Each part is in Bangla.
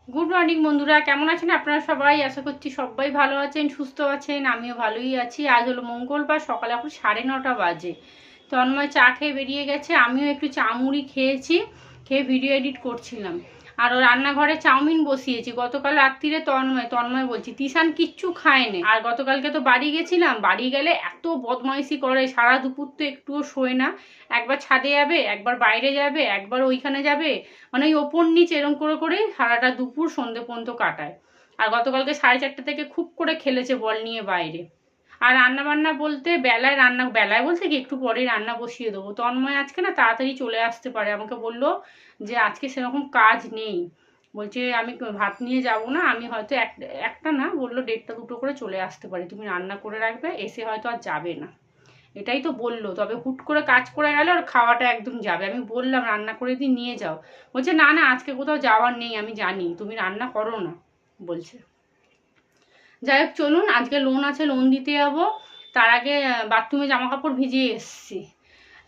গুড মর্নিং বন্ধুরা, কেমন আছেন আপনারা সবাই? আশা করছি সবাই ভালো আছেন, সুস্থ আছেন। আমিও ভালোই আছি। আজ হলো মঙ্গলবার, সকালে এখন 9:30 বাজে। তন্ময় চা খেয়ে বেরিয়ে গেছে, আমিও একটু চা মুড়ি খেয়েছি, খেয়ে ভিডিও এডিট করছিলাম। আর রান্নাঘরে চাউমিন বসিয়েছি। গতকাল রাত্রিরে তন্ময় বলছি তিশান কিচ্ছু খায়নি। আর গতকালকে তো বাড়ি গেছিলাম, বাড়ি গেলে এত বদমাইশি করে, সারা দুপুর তো একটুও শোয় না। একবার ছাদে যাবে, একবার বাইরে যাবে, একবার ওইখানে যাবে, মানে ওই ওপর নিচ এরম করে করেই সারাটা দুপুর সন্ধে পর্যন্ত কাটায়। আর গতকালকে 4:30 থেকে খুব করে খেলেছে বল নিয়ে বাইরে। আর রান্না বান্না বলতে বেলায় বলতে কি একটু পরে রান্না বসিয়ে দেবো। তন্ময় আজকে না তাড়াতাড়ি চলে আসতে পারে, আমাকে বললো যে আজকে সেরকম কাজ নেই। বলছে আমি ভাত নিয়ে যাব না, আমি হয়তো একটা না, বললো 1:30 2টো করে চলে আসতে পারি, তুমি রান্না করে রাখবে, এসে হয়তো আর যাবে না। এটাই তো বললো। তবে হুট করে কাজ করে গেলে ওর খাওয়াটা একদম যাবে। আমি বললাম রান্না করে দিয়ে নিয়ে যাও, বলছে না না আজকে কোথাও যাওয়ার নেই, আমি জানি তুমি রান্না করো না বলছে। যাই হোক চলুন, আজকে লোন আছে, লোন দিতে যাবো। তার আগে বাথরুমে জামা কাপড় ভিজিয়ে এসছি।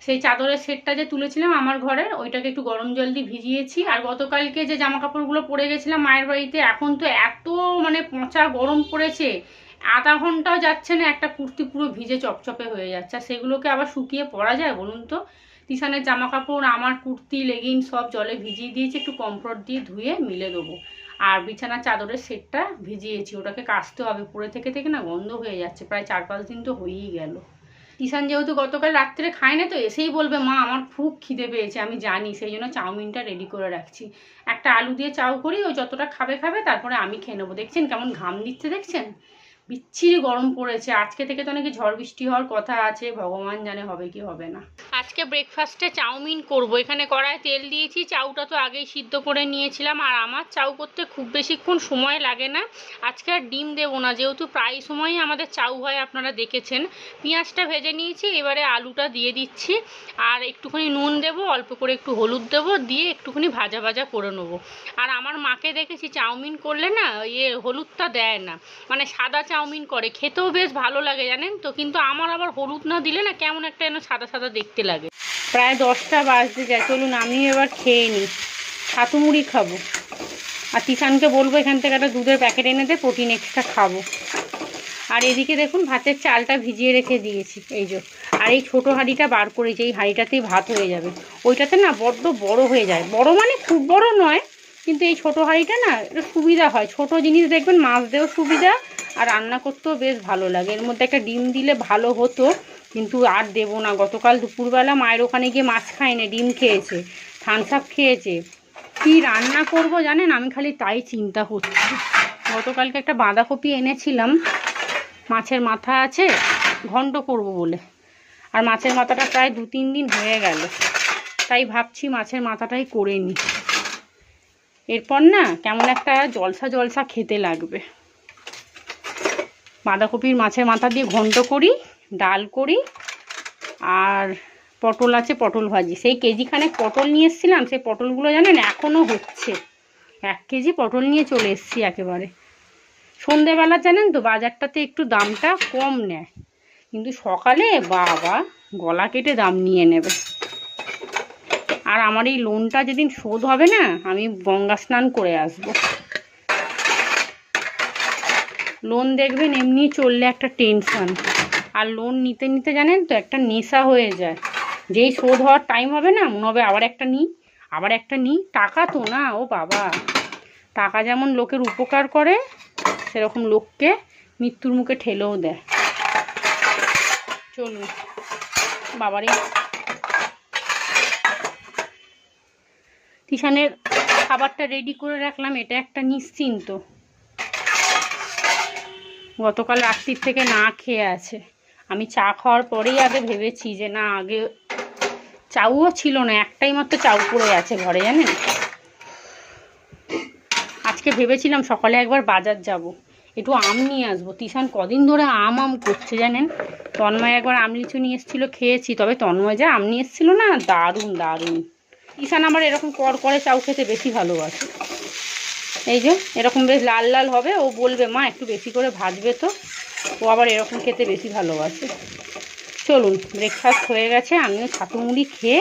সেই চাদরের সেটটা যে তুলেছিলাম আমার ঘরের, ওইটাকে একটু গরম জল দিয়ে ভিজিয়েছি। আর গতকালকে যে জামা কাপড়গুলো পরে গেছিলাম মায়ের বাড়িতে, এখন তো এত মানে পচা গরম পড়েছে, আধা ঘন্টাও যাচ্ছে না একটা কুর্তি পুরো ভিজে চপচপে হয়ে যাচ্ছে। আর সেগুলোকে আবার শুকিয়ে পরা যায় বলুন তো? তিশানের জামা কাপড়, আমার কুর্তি লেগিন সব জলে ভিজিয়ে দিয়েছি, একটু কমফোর্ট দিয়ে ধুয়ে মিলে দেবো। আর বিছানার চাদরের সেটটা ভিজিয়েছি, ওটাকে কাচতে হবে, পরে থেকে থেকে না গন্ধ হয়ে যাচ্ছে, প্রায় 4-5 দিন তো হয়েই গেল। ঈশান যেহেতু গতকাল রাত্রে খায় না, তো এসেই বলবে মা আমার খুব খিদে পেয়েছে, আমি জানি, সেই জন্য চাউমিনটা রেডি করে রাখছি। একটা আলু দিয়ে চাউ করি, ও যতটা খাবে খাবে, তারপরে আমি খেয়ে নেবো। দেখছেন কেমন ঘাম দিচ্ছে, দেখছেন? বিচ্ছিরি গরম পড়েছে। আজকে থেকে তো নাকি ঝড় বৃষ্টি হওয়ার কথা আছে, ভগবান জানে হবে কি হবে না। আজকে ব্রেকফাস্টে চাউমিন করব। এখানে কড়ায় তেল দিয়েছি, চাউটা তো আগেই সিদ্ধ করে নিয়েছিলাম। আর আমার চাউ করতে খুব বেশিক্ষণ সময় লাগে না। আজকে আর ডিম দেবো না, যেহেতু প্রায় সময়ই আমাদের চাউ হয়, আপনারা দেখেছেন। পেঁয়াজটা ভেজে নিয়েছি, এবারে আলুটা দিয়ে দিচ্ছি। আর একটুখানি নুন দেবো, অল্প করে একটু হলুদ দেবো, দিয়ে একটুখানি ভাজা ভাজা করে নেবো। আর আমার মাকে দেখেছি চাউমিন করলে না হলুদটা দেয় না, মানে সাদা চাউমিন করে, খেতেও বেশ ভালো লাগে জানেন তো। কিন্তু আমার আবার হলুদ না দিলে না কেমন একটা যেন সাদা সাদা দেখতে লাগে। প্রায় 10টা বাজতে যায়, চলুন আমি এবার খেয়ে নিই। ছাতু মুড়ি খাবো। আর তিশানকে বলবো এখান থেকে একটা দুধের প্যাকেট এনে দে, প্রোটিন এক্সট্রা খাবো। আর এদিকে দেখুন ভাতের চালটা ভিজিয়ে রেখে দিয়েছি, এই যে। আর এই ছোটো হাঁড়িটা বার করেছি, এই হাঁড়িটাতেই ভাত হয়ে যাবে। ওইটাতে না বড্ড বড় হয়ে যায়, বড় মানে খুব বড় নয়, কিন্তু এই ছোটো হাঁড়িটা না একটু সুবিধা হয়। ছোট জিনিস দেখবেন মাছ দেওয়াও সুবিধা, আর রান্না করতেও বেশ ভালো লাগে। এর মধ্যে একটা ডিম দিলে ভালো হতো, কিন্তু আর দেবো না। গতকাল দুপুরবেলা মায়ের ওখানে গিয়ে মাছ খায়নি, ডিম খেয়েছে, থামস আপ খেয়েছে। কী রান্না করব জানেন, আমি খালি তাই চিন্তা করছি। গতকালকে একটা বাঁধাকপি এনেছিলাম, মাছের মাথা আছে, ঘন্ট করব বলে। আর মাছের মাথাটা প্রায় 2-3 দিন হয়ে গেল, তাই ভাবছি মাছের মাথাটাই করে নিই। এরপর না কেমন একটা জলসা জলসা খেতে লাগবে। বাঁধাকপির মাছের মাথা দিয়ে ঘন্ট করি, ডাল করি, আর পটল আছে, পটল ভাজি। সেই কেজিখানেক পটল নিয়ে এসেছিলাম, সেই পটলগুলো জানেন এখনও হচ্ছে। 1 কেজি পটল নিয়ে চলে এসেছি একেবারে। সন্ধেবেলা জানেন তো বাজারটাতে একটু দামটা কম নেয়, কিন্তু সকালে বাবা গলা কেটে দাম নিয়ে নেবে। আর আমার এই লোনটা যেদিন শোধ হবে না, আমি গঙ্গা স্নান করে আসবো। লোন দেখবেন এমনি চললে একটা টেনশন, আর লোন নিতে নিতে জানেন তো একটা নেশা হয়ে যায়। যেই শোধ হওয়ার টাইম হবে না, মনে হবে আবার একটা নিই, আবার একটা নিই। টাকা তো না, ও বাবা, টাকা যেমন লোকের উপকার করে, সেরকম লোককে মৃত্যুর মুখে ঠেলেও দেয়। চলুন বাবারে, তিশানের খাবারটা রেডি করে রাখলাম, এটা একটা নিশ্চিন্ত। গতকাল রাত্রির থেকে না খেয়ে আছে। আমি চা খাওয়ার পরেই আগে ভেবেছি যে না, আগে চাউও ছিল না, একটাই মাত্র চাউ পড়ে আছে ঘরে জানেন। আজকে ভেবেছিলাম সকালে একবার বাজার যাব, একটু আম নিয়ে আসবো। তিশান কদিন ধরে আম করছে জানেন। তন্ময় একবার আম লিচু নিয়ে এসেছিলো, খেয়েছি। তবে তন্ময় যা আম নিয়ে এসেছিলো না, দারুণ দারুণ। তিশান আমার এরকম করে চাউ খেতে বেশি ভালোবাসে। এই যে এরকম বেশ লাল লাল হবে, ও বলবে মা একটু বেশি করে ভাজবে তো। ও আবার এরকম খেতে বেশি ভালোবাসে। চলুন ব্রেকফাস্ট হয়ে গেছে, আমিও ছাতু মুড়ি খেয়ে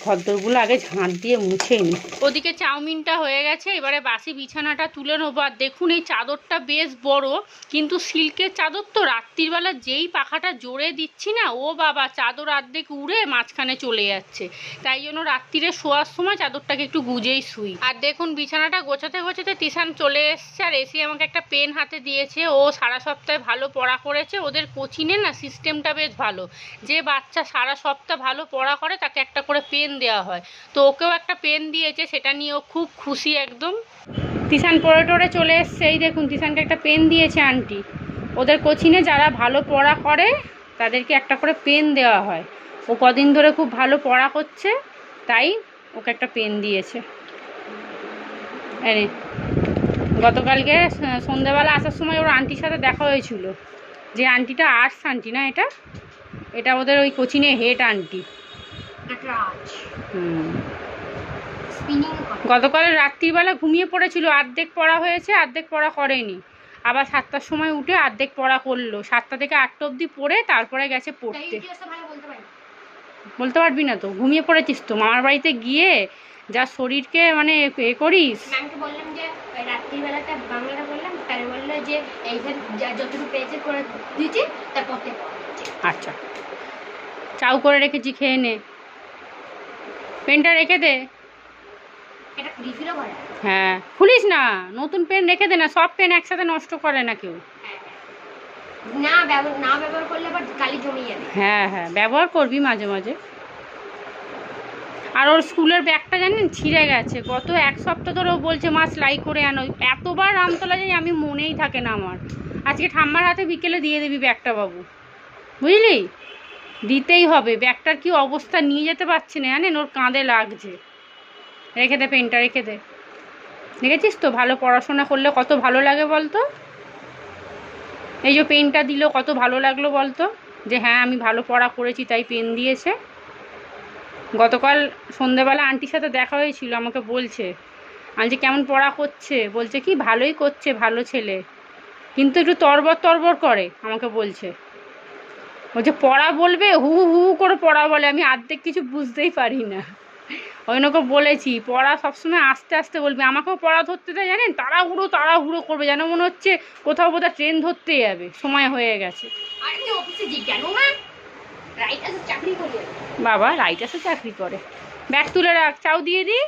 খদ্দরগুলো আগে ঝাঁট দিয়ে মুছে নিই। ওদিকে চাউমিনটা হয়ে গেছে, এবারে বাসি বিছানাটা তুলে নেবো। আর দেখুন এই চাদরটা বেশ বড়, কিন্তু সিল্কের চাদর তো রাত্রিবেলা যেই পাখাটা জোরে দিচ্ছি না, ও বাবা চাদর অর্ধেক উড়ে মাঝখানে চলে যাচ্ছে। তাই জন্য রাত্রিরে শোয়ার সময় চাদরটাকে একটু গুজেই শুই। আর দেখুন বিছানাটা গোছাতে গোছাতে তিশান চলে এসছে, আর এসে আমাকে একটা পেন হাতে দিয়েছে। ও সারা সপ্তাহে ভালো পড়া করেছে, ওদের কোচিংয়ে না সিস্টেমটা বেশ ভালো, যে বাচ্চা সারা সপ্তাহ ভালো পড়া করে তাকে একটা করে পেন দেওয়া হয়। তো ওকেও একটা পেন দিয়েছে, সেটা নিয়ে ও খুব খুশি একদম। তিশান পড়ে টড়ে চলে এসছে, এই দেখুন তিশানকে একটা পেন দিয়েছে আন্টি। ওদের কোচিংয়ে যারা ভালো পড়া করে তাদেরকে একটা করে পেন দেওয়া হয়। ও কদিন ধরে খুব ভালো পড়া করছে, তাই ওকে একটা পেন দিয়েছে। গতকালকে সন্ধ্যাবেলা আসার সময় ওর আন্টির সাথে দেখা হয়েছিল, যে আন্টিটা আর্টস আন্টি না, এটা ওদের ওই কোচিংয়ে হেড আন্টি। গতকাল রাত্রিবেলা ঘুমিয়ে পড়েছিল, অর্ধেক পড়া হয়েছে অর্ধেক পড়া করেনি। আবার 7টার সময় উঠে অর্ধেক পড়া করলো, 7টা থেকে 8টা অবধি পড়ে তারপরে গেছে পড়তে। বলতে পারবি না তো, ঘুমিয়ে পড়েছিস তো। মামার বাড়িতে গিয়ে যা শরীরকে মানে এ করিস। বললাম যে রাত্রিবেলাটা বাংলাটা বললাম, তাই বললো যে এইখানে যতটুকু পেয়েছে করে দিয়েছি তারপর। আচ্ছা, চাউ করে রেখেছি, খেয়ে নে। পেনটা রেখে দে। হ্যাঁ, খুলিস না, নতুন পেন রেখে দে না, সব পেন একসাথে নষ্ট করে না কেউ। না ব্যবহার করলে আবার কালি জমে যাবে। হ্যাঁ হ্যাঁ, ব্যবহার করবি মাঝে মাঝে। আর ওর স্কুলের ব্যাগটা জানেন ছিঁড়ে গেছে, গত 1 সপ্তাহ ধরে ও বলছে মা সেলাই করে আনো। এতবার রামতলা যাই আমি, মনেই থাকে না আমার। আজকে ঠাম্মার হাতে বিকেলে দিয়ে দিবি ব্যাগটা বাবু, বুঝলি? দিতেই হবে, ব্যাগটার কি অবস্থা, নিয়ে যেতে পারছি না জানেন, ওর কাঁধে লাগছে। রেখে দে পেনটা, রেখে দে। দেখেছিস তো ভালো পড়াশোনা করলে কত ভালো লাগে বলতো। এই যে পেনটা দিল কত ভালো লাগলো বলতো, যে হ্যাঁ আমি ভালো পড়া করেছি তাই পেন দিয়েছে। গতকাল সন্ধ্যেবেলা আন্টির সাথে দেখা হয়েছিল, আমাকে বলছে আন্টি কেমন পড়া করছে, বলছে কি ভালোই করছে, ভালো ছেলে, কিন্তু একটু তরবর করে। আমাকে বলছে পড়া বলবে, হু হু করে পড়া বলে, আমি অর্ধেক কিছু বুঝতেই পারি না। ওই ওকে বলেছি পড়া সবসময় আস্তে আস্তে বলবে। আমাকেও পড়া ধরতে দেয় জানেন, তাড়াহুড়ো করবে, যেন মনে হচ্ছে কোথাও বোধহয় ট্রেন ধরতে যাবে, সময় হয়ে গেছে। বাবা রাইটার্সে চাকরি করে। ব্যাগ তুলে রাখ, চাউ দিয়ে দিই।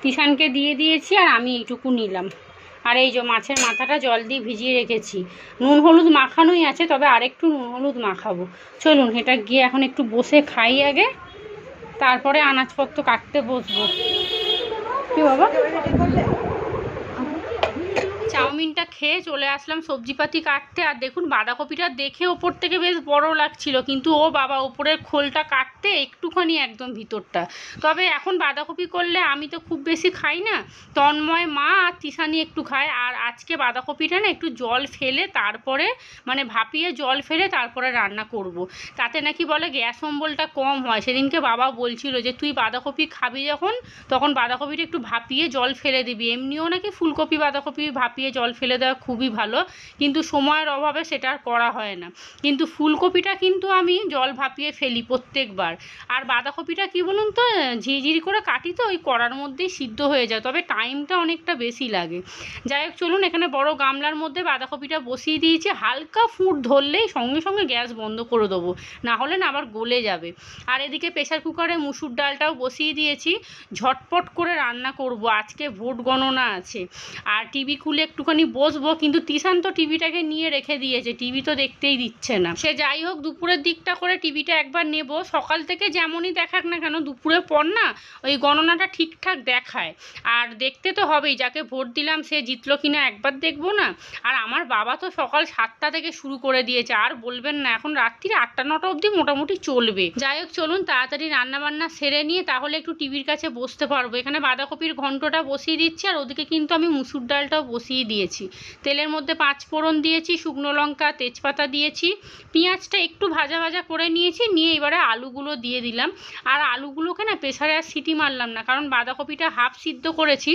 তিশানকে দিয়ে দিয়েছি, আর আমি এইটুকু নিলাম। আর এই যে মাছের মাথাটা জল দিয়ে ভিজিয়ে রেখেছি, নুন হলুদ মাখানোই আছে, তবে আরেকটু নুন হলুদ মাখাবো। চলুন এটা গিয়ে এখন একটু বসে খাই আগে, তারপরে আনাজপত্র কাটতে বসবো। কি বাবা, চাউমিনটা খেয়ে চলে আসলাম সবজিপাতি কাটতে। আর দেখুন বাঁধাকপিটা দেখে ওপর থেকে বেশ বড় লাগছিল, কিন্তু ও বাবা ওপরের খোলটা কাটতে একটুখানি একদম ভিতরটা। তবে এখন বাঁধাকপি করলে আমি তো খুব বেশি খাই না, তন্ময় মা আর তিশানি একটু খায়। আর আজকে বাঁধাকপিটা না একটু জল ফেলে তারপরে, মানে ভাপিয়ে জল ফেলে তারপরে রান্না করব। তাতে নাকি বলে গ্যাস অম্বলটা কম হয়। সেদিনকে বাবা বলছিল যে তুই বাঁধাকপি খাবি যখন, তখন বাঁধাকপিটা একটু ভাপিয়ে জল ফেলে দিবি। এমনিও নাকি ফুলকপি বাঁধাকপি ভাপিয়ে জল ফেলে দেওয়া খুবই ভালো, কিন্তু সময়ের অভাবে সেটা আর করা হয় না। কিন্তু ফুলকপিটা কিন্তু আমি জল ভাপিয়ে ফেলি প্রত্যেকবার। আর বাঁধাকপিটা কি বলুন তো, ঝিরিঝিরি করে কাটি তো ওই কড়ার মধ্যেই সিদ্ধ হয়ে যায়, তবে টাইমটা অনেকটা বেশি লাগে। যাই হোক চলুন, এখানে বড় গামলার মধ্যে বাঁধাকপিটা বসিয়ে দিয়েছি, হালকা ফুট ধরলেই সঙ্গে সঙ্গে গ্যাস বন্ধ করে দেবো, না হলে না আবার গলে যাবে। আর এদিকে প্রেসার কুকারে মুসুর ডালটাও বসিয়ে দিয়েছি, ঝটপট করে রান্না করব। আজকে ভোট গণনা আছে, আর টিভি খুলে একটুখানি বসবো, কিন্তু তিশান তো টিভিটাকে নিয়ে রেখে দিয়েছে, টিভি তো দেখতেই দিচ্ছে না। সে যাই হোক দুপুরের দিকটা করে টিভিটা একবার নেব। সকাল থেকে যেমনই দেখাক না কেন, দুপুরের পর না ওই গণনাটা ঠিকঠাক দেখায়, আর দেখতে তো হবেই, যাকে ভোট দিলাম সে জিতলো কিনা একবার দেখবো না। আর আমার বাবা তো সকাল 7টা থেকে শুরু করে দিয়েছে, আর বলবেন না, এখন রাত্রির 8টা-9টা অবধি মোটামুটি চলবে। যাই হোক চলুন তাড়াতাড়ি রান্নাবান্না সেরে নিয়ে তাহলে একটু টিভির কাছে বসতে পারবো। এখানে বাঁধাকপির ঘন্টটা বসিয়ে দিচ্ছি, আর ওদিকে কিন্তু আমি মুসুর ডালটাও বসিয়ে দিয়ে দিয়েছি। তেলের মধ্যে 5 ফোড়ন দিয়েছি, শুকনো লঙ্কা, তেজপাতা দিয়েছি, পেঁয়াজটা একটু ভাজা ভাজা করে নিয়েছি, নিয়ে এবারে আলুগুলো দিয়ে দিলাম। আর আলুগুলোকে না প্রেসারে আর সিটি মারলাম না, কারণ বাঁধাকপিটা হাফ সিদ্ধ করেছি,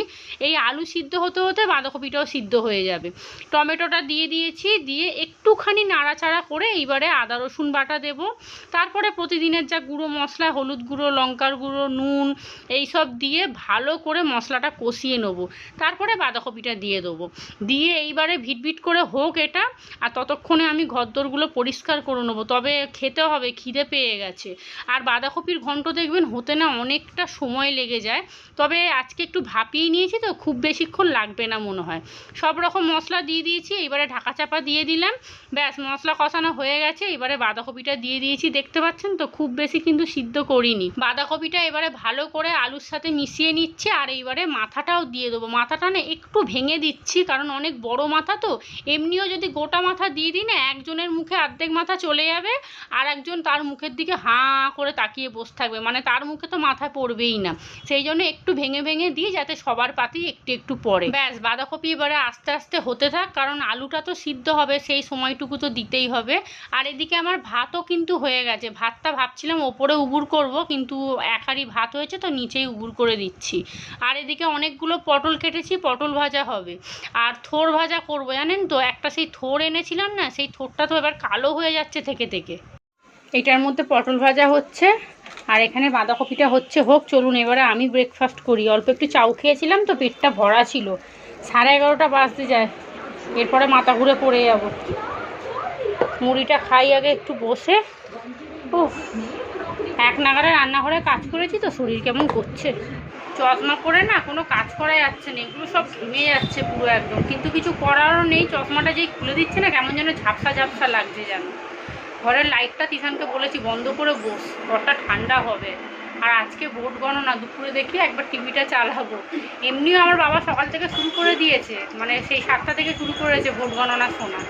এই আলু সিদ্ধ হতে হতে বাঁধাকপিটাও সিদ্ধ হয়ে যাবে। টমেটোটা দিয়ে দিয়েছি, দিয়ে একটুখানি নাড়াচাড়া করে এইবারে আদা রসুন বাটা দেব। তারপরে প্রতিদিনের যা গুঁড়ো মশলা, হলুদ গুঁড়ো, লঙ্কার গুঁড়ো, নুন, এইসব দিয়ে ভালো করে মশলাটা কষিয়ে নেবো। তারপরে বাঁধাকপিটা দিয়ে দেবো, দিয়ে এইবারে ভিটভিট করে হোক এটা, আর ততক্ষণে আমি ঘরদোরগুলো পরিষ্কার করে নেবো। তবে খেতে হবে, খিদে পেয়ে গেছে। আর বাঁধাকপির ঘন্ট দেখবেন হতে না অনেকটা সময় লেগে যায়, তবে আজকে একটু ভাপিয়ে নিয়েছি তো খুব বেশিক্ষণ লাগবে না মনে হয়। সব রকম মশলা দিয়ে দিয়েছি, এবারে ঢাকা চাপা দিয়ে দিলাম। ব্যাস, মশলা কষানো হয়ে গেছে, এবারে বাঁধাকপিটা দিয়ে দিয়েছি। দেখতে পাচ্ছেন তো খুব বেশি কিন্তু সিদ্ধ করিনি। বাঁধাকপিটা এবারে ভালো করে আলুর সাথে মিশিয়ে নিচ্ছি, আর এইবারে মাথাটাও দিয়ে দেবো। মাথাটা না একটু ভেঙে দিচ্ছি, কারণ অনেক বড় মাথা তো। এমনিও যদি গোটা মাথা দিয়ে দিই না, একজনের মুখে অর্ধেক মাথা চলে যাবে, আর একজন তার মুখের দিকে হাঁ করে তাকিয়ে বসে থাকবে, মানে তার মুখে তো মাথা পড়বেই না। সেই জন্য একটু ভেঙে ভেঙে দিই, যাতে সবার পাতেই একটু একটু পড়ে। ব্যাস, বাঁধাকপি এবারে আস্তে আস্তে হতে থাক, কারণ আলুটা তো সিদ্ধ হবে, সেই সময়টুকু তো দিতেই হবে। আর এদিকে আমার ভাতও কিন্তু হয়ে গেছে। ভাতটা ভাবছিলাম ওপরে উবুর করব, কিন্তু এক হাঁড়ি ভাত হয়েছে তো নিচেই উবুর করে দিচ্ছি। আর এদিকে অনেকগুলো পটল কেটেছি, পটল ভাজা হবে। আর থোড় ভাজা করবো, জানেন তো, একটা সেই থোড় এনেছিলাম না, সেই থোড়টা তো এবার কালো হয়ে যাচ্ছে থেকে থেকে। এটার মধ্যে পটল ভাজা হচ্ছে, আর এখানে বাঁধাকপিটা হচ্ছে। হোক, চলুন এবারে আমি ব্রেকফাস্ট করি। অল্প একটু চাউ খেয়েছিলাম তো, পেটটা ভরা ছিল। 11:30 বাজতে যায়, এরপরে মাথা ঘুরে পড়ে যাব। মুড়িটা খাই আগে একটু বসে। উফ, এক নাগারে রান্নাঘরে কাজ করেছি তো শরীর কেমন করছে। চশমা পরে না কোনো কাজ করা যাচ্ছে না, এগুলো সব ঘেমে যাচ্ছে পুরো একদম, কিন্তু কিছু করারও নেই। চশমাটা যেই খুলে দিচ্ছে না, কেমন যেন ঝাপসা ঝাপসা লাগছে যেন। ঘরের লাইটটা তিশানকে বলেছি বন্ধ করে বস, ঘরটা ঠান্ডা হবে। আর আজকে ভোট গণনা, দুপুরে দেখি একবার টিভিটা চালাবো। এমনিও আমার বাবা সকাল থেকে শুরু করে দিয়েছে, মানে সেই 7টা থেকে শুরু করেছে ভোট গণনা শোনা।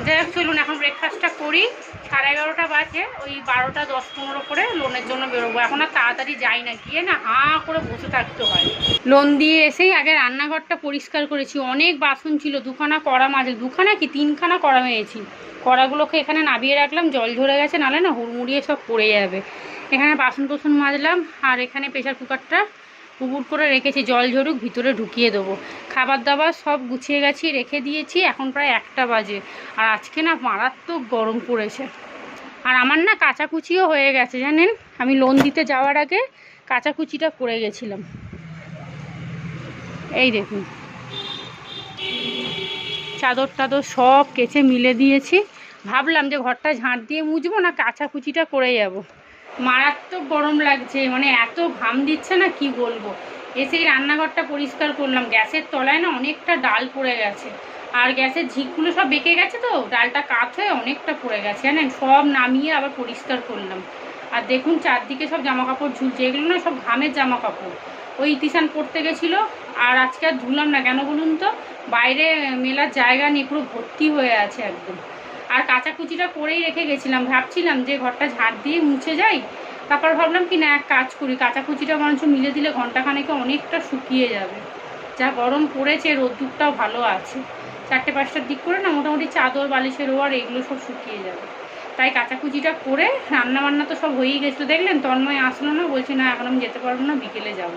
যাই হোক, চলুন এখন ব্রেকফাস্টটা করি। 11:30 বাজে, ওই 12:10-15 করে লোনের জন্য বেরোবো। এখন আর তাড়াতাড়ি যাই না, গিয়ে না হাঁ করে বসে থাকতে হয়। লোন দিয়ে এসেই আগে রান্নাঘরটা পরিষ্কার করেছি। অনেক বাসন ছিল, 2খানা কড়া মাজে, 2খানা কি 3খানা কড়া মেয়েছি। কড়াগুলোকে এখানে নামিয়ে রাখলাম, জল ঝরে গেছে, নাহলে না হুড়মুড়িয়ে সব পড়ে যাবে। এখানে বাসন কোসন মাজলাম, আর এখানে প্রেসার কুকারটা উবুর করে রেখেছি, জল ঝরুক ভিতরে ঢুকিয়ে দেবো। খাবার দাবার সব গুছিয়ে গেছি, রেখে দিয়েছি। এখন প্রায় 1টা বাজে, আর আজকে না মারাত্মক গরম পড়েছে। আর আমার না কাচাকুচিও হয়ে গেছে, জানেন, আমি লোন দিতে যাওয়ার আগে কাচাকুচিটা করে গেছিলাম। এই দেখুন, চাদর টাদর সব কেচে মিলে দিয়েছি। ভাবলাম যে ঘরটা ঝাঁট দিয়ে মুছবো না, কাচাকুচিটা করে যাব। মারাত্মক গরম লাগছে, মানে এত ঘাম দিচ্ছে না কি বলবো। এসেই রান্নাঘরটা পরিষ্কার করলাম। গ্যাসের তলায় না অনেকটা ডাল পড়ে গেছে, আর গ্যাসের ঝিকগুলো সব বেঁকে গেছে তো, ডালটা কাত হয়ে অনেকটা পড়ে গেছে জানেন। সব নামিয়ে আবার পরিষ্কার করলাম। আর দেখুন চারদিকে সব জামা কাপড় ঝুলছে, এগুলো না সব ঘামের জামা কাপড়। ওই তিশান পড়তে গেছিলো, আর আজকে আর ধুলাম না, কেন বলুন তো, বাইরে মেলার জায়গা নেই, পুরো ভর্তি হয়ে আছে একদম। আর কাচাকুচিটা করেই রেখে গেছিলাম, ভাবছিলাম যে ঘরটা ঝাড় দিয়ে মুছে যাই। তারপর ভাবলাম কি না, এক কাজ করি, কাচাকুচিটা বরঞ্চ মিলে দিলে ঘন্টাখানেকে অনেকটা শুকিয়ে যাবে। যা গরম পড়েছে, রোদ্দুরটাও ভালো আছে। 4টে-5টার দিক করে না মোটামুটি চাদর, বালিশের ওয়ার এগুলো সব শুকিয়ে যাবে। তাই কাচাকুচিটা করে, রান্নাবান্না তো সব হয়েই গেছিলো। দেখলেন তন্ময় আসলো না, বলছি না এখন আমি যেতে পারবো না, বিকেলে যাবো।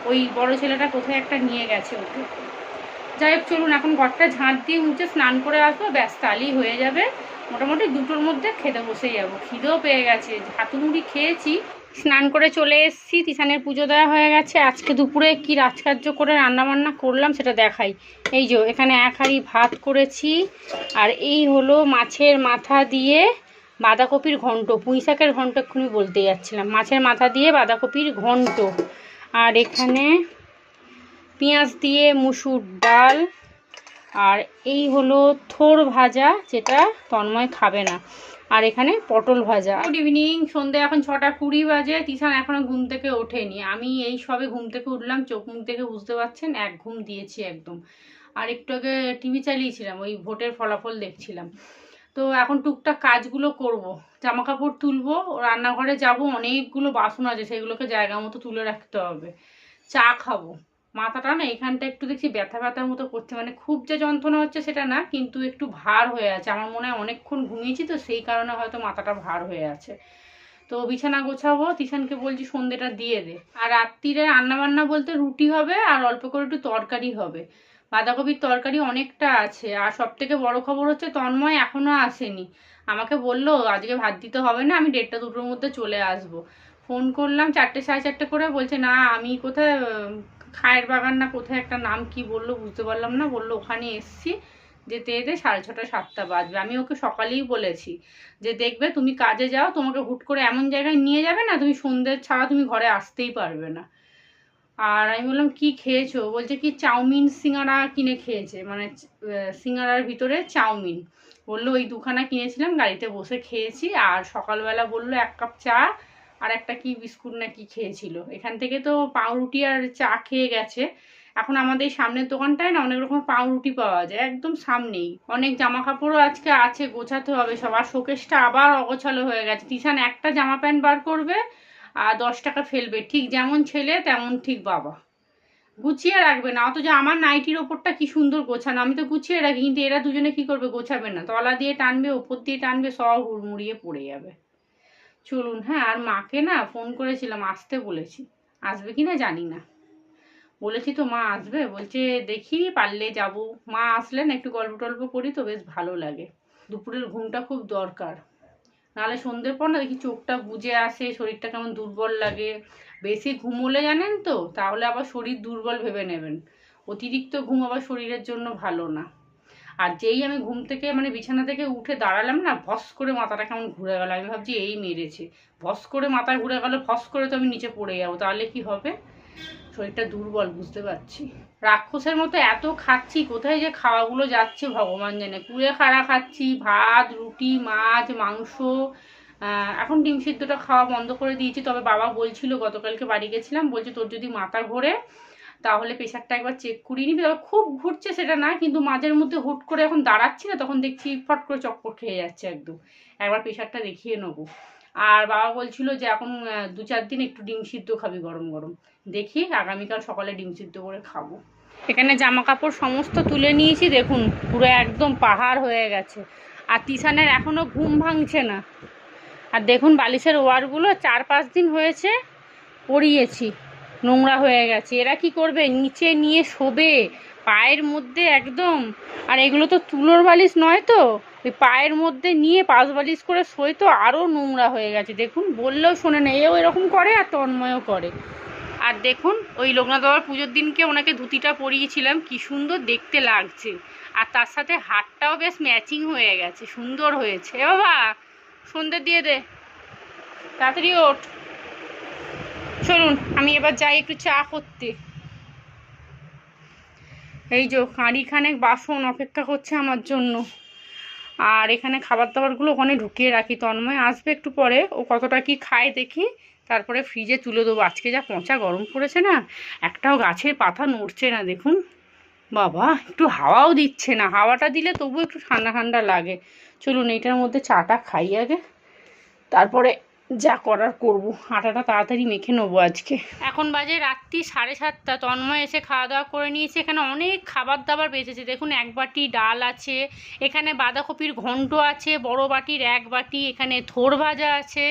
ওই বড় ছেলেটা কোথায় একটা নিয়ে গেছে ওকে। যাই হোক, চলুন এখন ঘরটা ঝাঁট দিয়ে মুছে স্নান করে আসবো, ব্যাস তাহলেই হয়ে যাবে। মোটামুটি 2টোর মধ্যে খেতে বসে যাবো, খিদেও পেয়ে গেছে। হাতুমুড়ি খেয়েছি, স্নান করে চলে এসেছি, তিশানের পুজো দেওয়া হয়ে গেছে। আজকে দুপুরে কি রাজকার্য করে রান্নাবান্না করলাম সেটা দেখাই। এই যে এখানে 1 হাঁড়ি ভাত করেছি, আর এই হলো মাছের মাথা দিয়ে বাঁধাকপির ঘন্ট, পুঁই শাকের ঘন্ট এক্ষুনি বলতে যাচ্ছিলাম, মাছের মাথা দিয়ে বাঁধাকপির ঘন্ট। আর এখানে পেঁয়াজ দিয়ে মুসুর ডাল, আর এই হলো থোড় ভাজা, যেটা তন্ময় খাবে না, আর এখানে পটল ভাজা। গুড ইভিনিং, সন্ধ্যে এখন 6:20 বাজে। তিশান এখনো ঘুম থেকে ওঠেনি। আমি এই সবে ঘুম থেকে উঠলাম, চোখ মুখ দেখে বুঝতে পারছেন এক ঘুম দিয়েছি একদম। আর একটু আগে টিভি চালিয়েছিলাম, ওই ভোটের ফলাফল দেখছিলাম। তো এখন টুকটাক কাজগুলো করব, জামা কাপড় তুলবো, রান্নাঘরে যাব, অনেকগুলো বাসন আছে সেগুলোকে জায়গা মতো তুলে রাখতে হবে, চা খাবো, মাথাটা না এখানটা একটু দেখছি ব্যথা ব্যথার মতো করছে, মানে খুব যে যন্ত্রণা হচ্ছে সেটা না, কিন্তু একটু ভার হয়ে আছে। আমার মনে হয় অনেকক্ষণ ঘুমিয়েছি তো সেই কারণে হয়তো মাথাটা ভার হয়ে আছে। তো বিছানা গোছাবো, তিশানকে বলছি সন্ধ্যেটা দিয়ে দে। আর রাত্রিরে রান্নাবান্না বলতে রুটি হবে আর অল্প করে একটু তরকারি হবে। বাঁধাকপির তরকারি অনেকটা আছে। আর সব থেকে বড় খবর হচ্ছে তন্ময় এখনো আসেনি। আমাকে বললো আজকে ভাত দিতে হবে না, আমি 1:30-2টোর মধ্যে চলে আসবো। ফোন করলাম 4টে 4:30 করে, বলছে না আমি কোথায় খায়ের বাগান না কোথায় একটা নাম কি বললো বুঝতে পারলাম না, বললো ওখানে এসছি, যেতে যেতে 6:30 7টা বাজবে। আমি ওকে সকালেই বলেছি যে দেখবে তুমি কাজে যাও, তোমাকে হুট করে এমন জায়গায় নিয়ে যাবে না, তুমি সন্ধ্যে ছাড়া তুমি ঘরে আসতেই পারবে না। আর আমি বললাম কি খেয়েছো, বলছে কি চাউমিন সিঙ্গারা কিনে খেয়েছে, মানে সিঙ্গারার ভিতরে চাউমিন। বললো ওই 2খানা কিনেছিলাম, গাড়িতে বসে খেয়েছি। আর সকালবেলা বললো 1 কাপ চা আর একটা কি বিস্কুট না কি খেয়েছিল। এখান থেকে তো পাউরুটি আর চা খেয়ে গেছে। এখন আমাদের এই সামনের দোকানটায় না অনেক রকম পাউরুটি পাওয়া যায়, একদম সামনেই। অনেক জামা কাপড়ও আজকে আছে, গোছাতে হবে সব। আর শোকেসটা আবার অগোছালো হয়ে গেছে। তিশান একটা জামা প্যান্ট বার করবে আর 10 টাকা ফেলবে, ঠিক যেমন ছেলে তেমন ঠিক বাবা। গুছিয়ে রাখবে না, অথচ আমার নাইটির ওপরটা কি সুন্দর গোছানো, আমি তো গুছিয়ে রাখি, কিন্তু এরা দুজনে কি করবে, গোছাবে না, তলা দিয়ে টানবে ওপর দিয়ে টানবে, সব হুড়মুড়িয়ে পড়ে যাবে। চলুন। হ্যাঁ, আর মাকে না ফোন করেছিলাম, আসতে বলেছি, আসবে কি না জানি না। বলেছি তো মা আসবে, বলছে দেখি পারলে যাব। মা আসলে না একটু গল্প টল্প করি তো বেশ ভালো লাগে। দুপুরের ঘুমটা খুব দরকার, নাহলে সন্ধ্যের পর না দেখি চোখটা বুজে আসে, শরীরটা কেমন দুর্বল লাগে। বেশি ঘুমোলে জানেন তো তাহলে আবার শরীর দুর্বল ভেবে নেবেন। অতিরিক্ত ঘুম আবার শরীরের জন্য ভালো না। আর যেই আমি ঘুম থেকে মানে বিছানা থেকে উঠে দাঁড়ালাম না, ভস করে মাথাটা কেমন ঘুরে গেল। আমি ভাবছি এই মেরেছে, ভস করে মাথা ঘুরে গেল, ফস করে তো আমি নিচে পড়ে যাবো, তাহলে কি হবে। শরীরটা দুর্বল বুঝতে পারছি। রাক্ষসের মতো এত খাচ্ছি, কোথায় যে খাওয়াগুলো যাচ্ছে ভগবান জানে। কুড়ে খাড়া খাচ্ছি, ভাত রুটি মাছ মাংস। এখন ডিম সিদ্ধটা খাওয়া বন্ধ করে দিয়েছি। তবে বাবা বলছিল, গতকালকে বাড়ি গেছিলাম, বলছে তোর যদি মাথা ঘোরে তাহলে প্রেশারটা একবার চেক করিয়ে নিবি। তবে খুব ঘুরছে সেটা না, কিন্তু মাঝের মধ্যে হুট করে এখন দাঁড়াচ্ছি না, তখন দেখছি ফট করে চক্কর খেয়ে যাচ্ছে একদম। একবার প্রেশারটা দেখিয়ে নেবো। আর বাবা বলছিল যে এখন 2-4 দিন একটু ডিম সিদ্ধ খাবি গরম গরম। দেখি আগামীকাল সকালে ডিম সিদ্ধ করে খাবো। এখানে জামা কাপড় সমস্ত তুলে নিয়েছি, দেখুন পুরো একদম পাহাড় হয়ে গেছে। আর তিশানের এখনো ঘুম ভাঙছে না। আর দেখুন বালিশের ওয়ারগুলো 4-5 দিন হয়েছে পরিয়েছি, নোংরা হয়ে গেছে। এরা কি করবে, নিচে নিয়ে শোবে পায়ের মধ্যে একদম। আর এগুলো তো তুলোর বালিশ নয় তো, ওই পায়ের মধ্যে নিয়ে পাশ বালিশ করে শোয়, তো আরও নোংরা হয়ে গেছে। দেখুন বললেও শোনে না, এও এরকম করে আর তন্ময়ও করে। আর দেখুন ওই লোকনাথ বাবার পুজোর দিনকে ওনাকে ধুতিটা পরিয়েছিলাম, কি সুন্দর দেখতে লাগছে। আর তার সাথে হাতটাও বেশ ম্যাচিং হয়ে গেছে, সুন্দর হয়েছে। এ বাবা সন্ধ্যে দিয়ে দে, তাড়াতাড়ি ওঠ। চলুন আমি এবার যাই একটু চা করতে। এই যে কাঁড়িখানেক বাসন অপেক্ষা করছে আমার জন্য। আর এখানে খাবার দাবারগুলো ওখানে ঢুকিয়ে রাখি, তন্ময় আসবে একটু পরে, ও কতটা কি খায় দেখি, তারপরে ফ্রিজে তুলে দেবো। আজকে যা পচা গরম পড়েছে না, একটাও গাছের পাতা নড়ছে না দেখুন। বাবা একটু হাওয়াও দিচ্ছে না, হাওয়াটা দিলে তবু একটু ঠান্ডা ঠান্ডা লাগে। চলুন এইটার মধ্যে চাটা খাই আগে, তারপরে যা করার করব। আটাটা তাড়াতাড়ি মেখে নেবো আজকে। এখন বাজে রাত্রি 7:30। তন্ময় এসে খাওয়া দাওয়া করে নিয়েছে। এখানে অনেক খাবার দাবার বেঁচেছে, দেখুন 1 বাটি ডাল আছে, এখানে বাঁধাকপির ঘন্ট আছে বড় বাটির 1 বাটি, এখানে থোড় ভাজা আছে,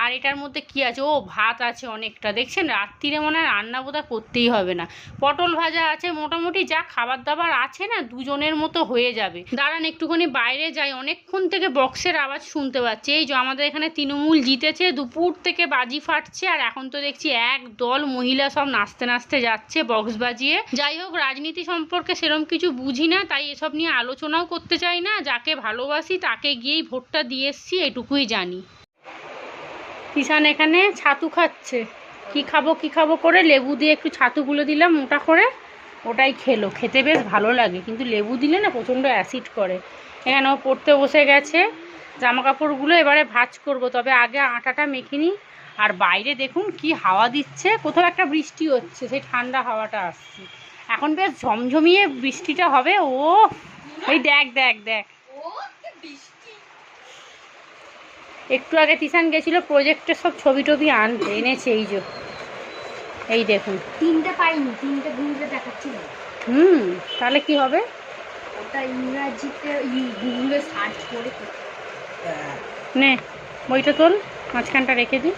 আর এটার মধ্যে কি আছে, ও ভাত আছে অনেকটা। দেখছেন রাত্রিরে মনে হয় রান্না বোধহয় করতেই হবে না। পটল ভাজা আছে, মোটামুটি যা খাবার দাবার আছে না দুজনের মতো হয়ে যাবে। দাঁড়ান একটুখানি বাইরে যাই, অনেকক্ষণ থেকে বক্সের আওয়াজ শুনতে পাচ্ছি। এই যে আমাদের এখানে তৃণমূল জিতেছে, দুপুর থেকে বাজি ফাটছে, আর এখন তো দেখছি এক দল মহিলা সব নাচতে নাচতে যাচ্ছে বক্স বাজিয়ে। যাই হোক, রাজনীতি সম্পর্কে সেরকম কিছু বুঝি না, তাই এসব নিয়ে আলোচনাও করতে চাই না। যাকে ভালোবাসি তাকে গিয়েই ভোটটা দিয়ে এসছি, এটুকুই জানি। কিষান এখানে ছাতু খাচ্ছে, কি খাবো করে লেবু দিয়ে একটু ছাতু গুলে দিলাম মোটা করে, ওটাই খেলো। খেতে বেশ ভালো লাগে, কিন্তু লেবু দিলে না প্রচণ্ড অ্যাসিড করে। এখানে ও পড়তে বসে গেছে। জামা কাপড়গুলো এবারে ভাঁজ করব, তবে আগে আটাটা মেখে নিই। আর বাইরে দেখুন কি হাওয়া দিচ্ছে, কোথাও একটা বৃষ্টি হচ্ছে, সেই ঠান্ডা হাওয়াটা আসছে। এখন বেশ ঝমঝমিয়ে বৃষ্টিটা হবে। ও এই দেখ দেখ দেখ, একটু আগে তিশান গেছিল প্রজেক্টের সব ছবি টবি আনতে, এনেছে এই যে। এই দেখুন। 3টে পাইনি, 3টে গুগলে দেখাচ্ছিল। তাহলে কি হবে? ওটা ইংরাজিতে গুগলে সার্চ করে নে বইটা তোল, মাঝখানটা রেখে দিই।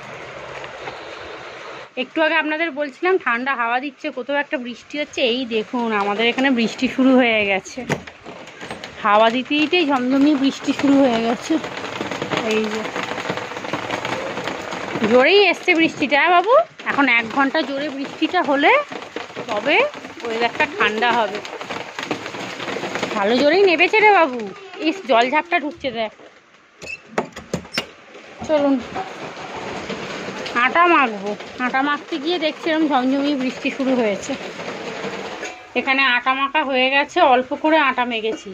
একটু আগে আপনাদের বলছিলাম ঠান্ডা হাওয়া দিচ্ছে, কোথাও একটা বৃষ্টি হচ্ছে। এই দেখুন আমাদের এখানে বৃষ্টি শুরু হয়ে গেছে, হাওয়া দিতে দিতেই ঝমঝমিয়ে বৃষ্টি শুরু হয়ে গেছে। এই যে জোরেই এসছে বৃষ্টিটা বাবু, এখন 1 ঘন্টা জোরে বৃষ্টিটা হলে তবে ওয়েদারটা ঠান্ডা হবে। ভালো জোরেই নেবেছে রে বাবু। ইস জল ঝাপটা ঢুকছে দেখ। চলুন আটা মাখবো। আটা মাখতে গিয়ে দেখছি এরকম ঝমঝমিয়ে বৃষ্টি শুরু হয়েছে। এখানে আটা মাখা হয়ে গেছে, অল্প করে আটা মেখেছি,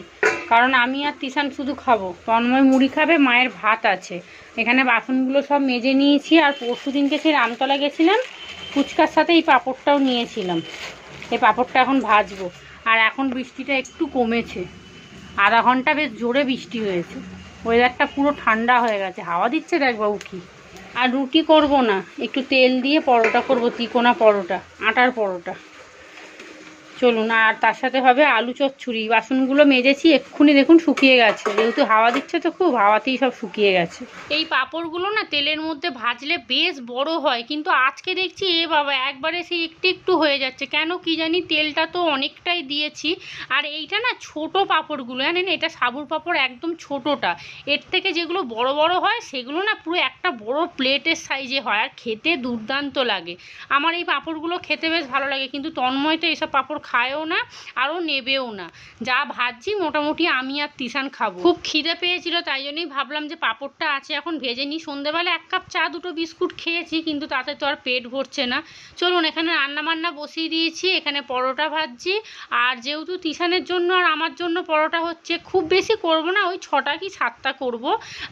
কারণ আমি আর তিশান শুধু খাবো। তন্ময় মুড়ি খাবে, মায়ের ভাত আছে। এখানে বাসনগুলো সব মেজে নিয়েছি। আর পরশু দিনকে সেই রামতলা গেছিলাম, ফুচকার সাথে এই পাঁপড়টাও নিয়েছিলাম। এই পাঁপড়টা এখন ভাজবো। আর এখন বৃষ্টিটা একটু কমেছে, আধা ঘন্টা বেশ জোরে বৃষ্টি হয়েছে। ওয়েদারটা পুরো ঠান্ডা হয়ে গেছে, হাওয়া দিচ্ছে দেখ বাবু কি। আর রুটি করব না, একটু তেল দিয়ে পরোটা করব, তিকোনা পরোটা, আটার পরোটা। চলুন, আর তার সাথে হবে আলু চচ্চড়ি। বাসনগুলো মেজেছি, এক্ষুনি দেখুন শুকিয়ে গেছে, যেহেতু হাওয়া দিচ্ছে তো খুব, হাওয়াতেই সব শুকিয়ে গেছে। এই পাঁপড়গুলো না তেলের মধ্যে ভাজলে বেশ বড় হয়, কিন্তু আজকে দেখছি এ বাবা একবারে সেই একটু একটু হয়ে যাচ্ছে। কেন কি জানি, তেলটা তো অনেকটাই দিয়েছি। আর এইটা না ছোট পাঁপড়গুলো, জানেন এটা সাবুর পাঁপড়, একদম ছোটোটা। এর থেকে যেগুলো বড় বড় হয় সেগুলো না পুরো একটা বড় প্লেটের সাইজে হয়, আর খেতে দুর্দান্ত লাগে। আমার এই পাঁপড়গুলো খেতে বেশ ভালো লাগে, কিন্তু তন্ময় তো এইসব পাঁপড় খায়ও না, আরও নেবেও না। যা ভাজছি মোটামুটি আমি আর তিশান খাবো। খুব খিদে পেয়েছিল, তাই জন্যই ভাবলাম যে পাঁপড়টা আছে এখন ভেজে নিই। সন্ধ্যেবেলা 1 কাপ চা 2টো বিস্কুট খেয়েছি, কিন্তু তাতে তো আর পেট ভরছে না। চলুন, এখানে রান্নাবান্না বসিয়ে দিয়েছি, এখানে পরোটা ভাজছি। আর যেহেতু তিশানের জন্য আর আমার জন্য পরোটা হচ্ছে, খুব বেশি করব না, ওই 6টা কি 7টা করব।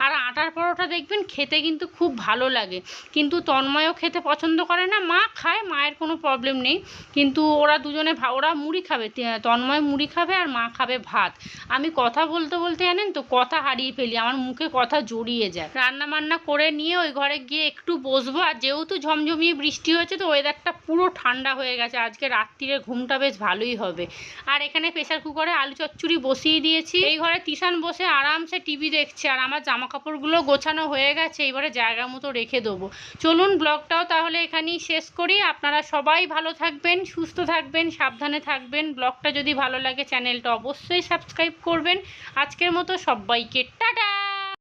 আর আটার পরোটা দেখবেন খেতে কিন্তু খুব ভালো লাগে, কিন্তু তন্ময়ও খেতে পছন্দ করে না, মা খায়, মায়ের কোনো প্রবলেম নেই। কিন্তু ওরা দুজনে ওরা মুড়ি খাবে, তন্ময় মুড়ি খাবে আর মা খাবে ভাত। আমি কথা বলতে বলতে জানেন তো কথা হারিয়ে ফেলি, আমার মুখে কথা জড়িয়ে যায়। রান্না বান্না করে নিয়ে ওই ঘরে গিয়ে একটু বসবো। আর যেহেতু ঝমঝমিয়ে বৃষ্টি হয়েছে তো ওয়েদারটা পুরো ঠান্ডা হয়ে গেছে, আজকে রাত্রিরে ঘুমটা বেশ ভালোই হবে। আর এখানে প্রেসার কুকারে আলু চচ্চড়ি বসিয়ে দিয়েছি। এই ঘরে তিশান বসে আরামসে টিভি দেখছে, আর আমার জামা কাপড়গুলো গোছানো হয়ে গেছে, এবারে জায়গা মতো রেখে দেবো। চলুন ব্লগটাও তাহলে এখানেই শেষ করি। আপনারা সবাই ভালো থাকবেন, সুস্থ থাকবেন, সাবধানে থাকবেন। ব্লগটা যদি ভালো লাগে চ্যানেলটা অবশ্যই সাবস্ক্রাইব করবেন। আজকের মতো সবাইকে টাটা।